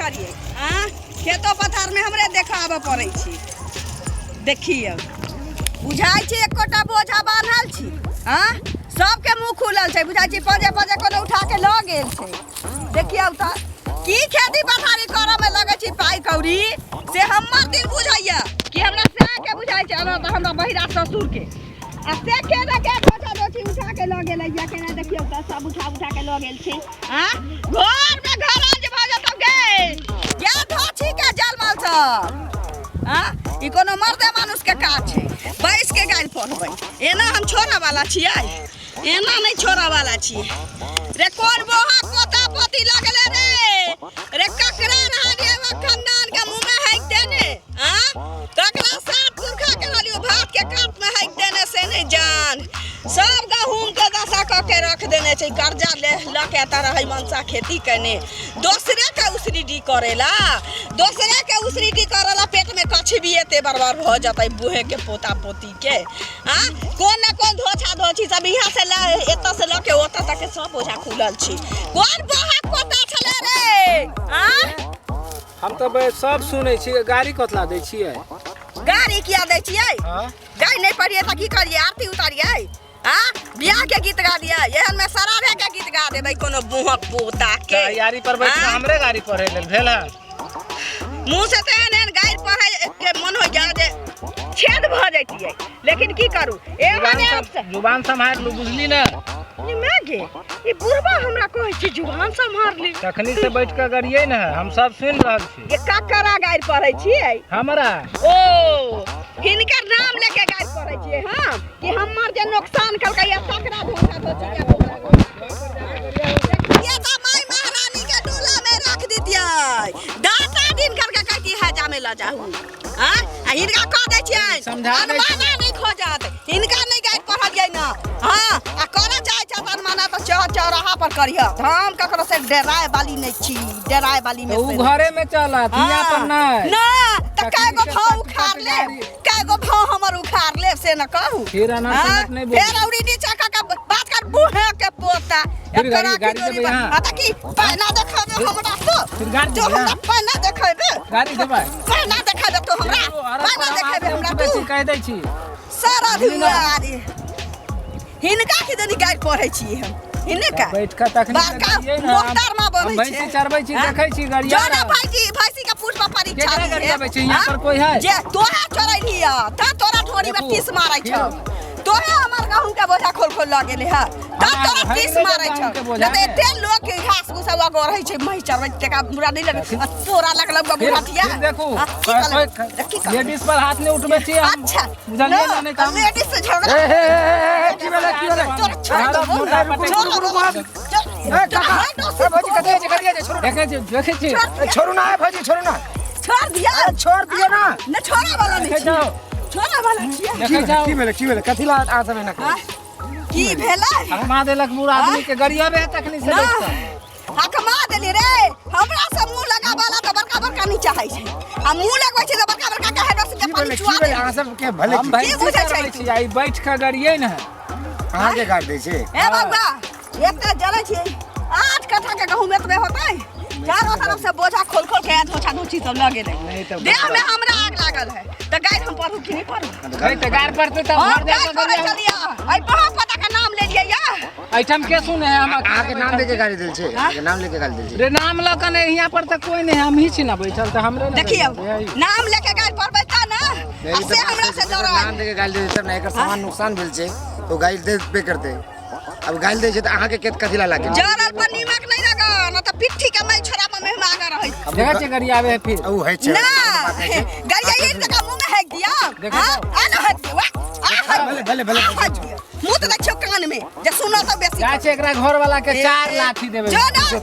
करिए खेतो पथार में हमरे देखाबे पड़े छी। देखिए बुझाई छी एकोटा बोझा बांधल छी सबके मुंह खुलल छै बुझाई छी पजे पजे कोनो उठा के ल गेल छै। देखिए त की खेती पथारी करऽ में लगे छी पाई कौड़ी से हमर दिल बुझाइया कि हमरा से के बुझाई छै हमरा बहिरा ससुर के आ से के न के बोझा दोठी उठा के ल गेल या केना देखियो त सब उठा के ल गेल छी। घर में घर आज भ जतौ गे या धोछी के जलमल छ ई कोनो मर्दे मानुष के काज छै बैस के गाड़ी पढ़बै एना हम छोरा वाला छियै एना नहीं छोरा वाला छियै रे कोन बोहा पोता पोती लगले रे ककरा रहलिए खानदान के मुंह में हाइक देने ककरा साथ पुरखा के रहलियो भात के काट में हाइक देने से नहीं जान सब गहूम के दशा क के रख देने छै कर्जा ल के तरह मनसा खेती करने दूसरे के उसरीडी करेला दूसरे के उसरीडी करेला पेट में कछ भी एते बर्बाद भ जतै बूहे के पोता पोती के कोन न कोन धोछा धोछी सब यहाँ से एत से ल के ओत तक के सब बोझा खुलल छी कोन बोहा पोता छले रे हम तो सब सुनै छी गाड़ी कतला दै छियै गाड़ी किया दै छियै गाड़ी नहीं पड़िए त की करिए आरती उतारिए बियाह के गीत गा दिया एहन में सरारे के गीत गा देबै कोनो बुहा पोता के तैयारी पर बैठ के हमरे गाड़ी पढ़े लेल भेल है मुंह से त एहन गाड़ी पढ़े के मन हो जा जे छेद भ जैतिए लेकिन की करू जुबान संभाल लू बुझली ना मैं गे ई बुढ़बा हमरा कहै छी जुबान संभाल ली तखनी से बैठ के गरिए ना हम सब सुन रहल छी ये ककरा गाड़ी पढ़ै छियै हमरा ओ हिनकर नाम लेके गाड़ी पढ़ै छियै हम कि हमर जे नुकसान करकै या तकरा धोखा दोची ये त माय महारानी के डोला में रख दीतियै दाता दिन करके कहती है जामे ला जाहू हिनका कह दै छियै अनुमाना नहीं खोजत हिनका नहीं गाड़ी पढ़लियै ना आ करे चाहे छतन माना तो चौराहा पर करिया हम ककरो से डराए वाली नहीं छी डराए वाली में उ घरे में चलत हिया पर नहीं ना त कागो भाव उखाड़ ले कागो भाव हमर उखाड़ ले से न कहू फिर अना समझ नहीं बोल फिर औरी नीचा का बात कर बूहे के पोता गाड़ी देबे यहां आ त की पैना देखाबे हमरा तो फिर गाड़ी जो हमरा पैना देखाबे गाड़ी देबे पैना देखाबे तो हमरा पैना देखाबे हमरा तू कह दै छी सारा दुआरी हिनका के दनी गाड़ी पढ़ै छी हम हिनका बैठ के तखनी करिए ना मोटर में बनै छै भैंसी चरबै छी देखै छी गाड़िया जोना भैंसी के पूछ पर परीक्षा केकरा गाड़िया बेचै यहां पर कोई है जे तोरा चोरै लिया त तोरा ठोरी में टीस मारै छ तोरा हमर गहूं के बोझा खोल खोल ल गेले है त तोरा टीस मारै छ न त एते लोग के घास घुस वगो रहै छै मही चरबै टेका बुरा नहीं लगे तोरा लगलब बुढ़ाटिया देखो लेडीज पर हाथ नहीं उठबै छी हम अच्छा बुझलिए ना नहीं काम लेडीज से झगड़ा की भेलै देखे छी छोड़ू ना है भौजी छोड़ू ना छोड़ दिया ना न छोड़ा वाला नहीं छोड़ा वाला देखे जाओ की भेलै कथि ला आ समय ना की भेलै हकमा देलक बूढ़ आदमी के गरिया में तखनी से बैठ हकमा देली रे हमरा से मुंह लगावाला त बड़का बड़का नहीं चाहै छै आ मुंह लगबै छै त बड़का बड़का कहे बस के पानी चुआ दे अहाँ सब के भले हम भाई बुझै छी आई बैठ के गरिए ना अहाँ के काट दै छै ए बाबा एकटा जलै छी 8 कट्ठा के गहूं में तबे होतै चारों तरफ से बोझा खोल खोल के धोछा धोछी सब लगे देह में हमरा आग लागल है त गाय हम पढ़ू कि नहीं पढ़ू गई त गार पर त भर दे के गरिया आई बहुत पता का नाम ले लिया या आइटम के सुने हम अहाँ के नाम लेके गाड़ी देल छै अहाँ के नाम लेके गाड़ी देल छै रे नाम ल के नहीं यहां पर त कोई नहीं हम ही छी ना बैठल त हमरे ना देखियो नाम लेके गाय पढ़बै त ना से हमरा से डरो नाम लेके गाड़ी दे त ना एकर सामान नुकसान भेल छै तो गाड़ी दे पे करते अब गाड़ी दे छै त अहाँ के केत कथि ला लागे जरल पर नीमक नहीं लगा न त पिट्ठी के मैं छोरा में मेहमा आगा रहै देखै छी गरिया आवे फिर ऊ है छै ना गरिया ये तक मुंह में है दिया हां आना है भले मुंह तो देखियो कान में जे सुनो त बेसी जा छै एकरा घर वाला के 4 लाठी देबे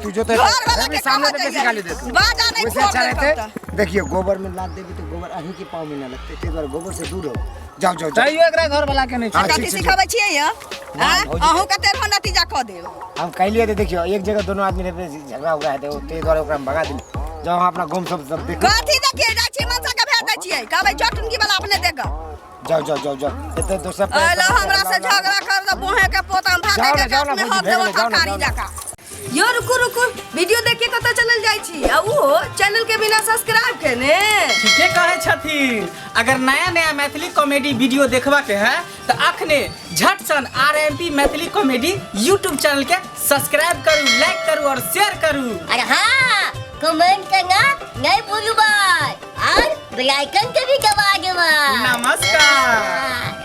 तू जो तो घर वाला के सामने पे बेसी गाली दे बाजा नहीं छोड़ देखियो गोबर में लाद देबी तो गोबर अहीं के पांव में ना लगते ते बार गोबर से दूर हो जाओ जाइयो एकरा घर वाला के नहीं छै कथि सिखाबै छियै या अहू कते नतीजा क देब हम कहलिए तो देखियो एक जगह दोनों आदमी रे झगड़ा हुआ है तो ते द्वारा ओकरा भगा दिन जब हम अपना गांव सब देख कथि देखिए जा छी मनसा के भेज दै छियै कहबै चटुनकी वाला अपने देगा जाओ एते दोसर अला हमरा से झगड़ा कर दे बूहे के पोता भागे के गाछ में हम देव तरकारी लगा यो रुकू रुकू वीडियो देख के कतऽ चलल जाइ छी आ वो चैनल के बिना सब्सक्राइब केने। ठीके कहे छथिन। अगर नया नया मैथिली कॉमेडी वीडियो देखबा के है तो अखने झट सन RMP Maithili comedy YouTube channel के सब्सक्राइब करू, लाइक करू और शेयर करू। अरे हाँ, कमेंट करना नहीं भूलू भाई और बेल आइकन के भी दबा दो। नमस्कार।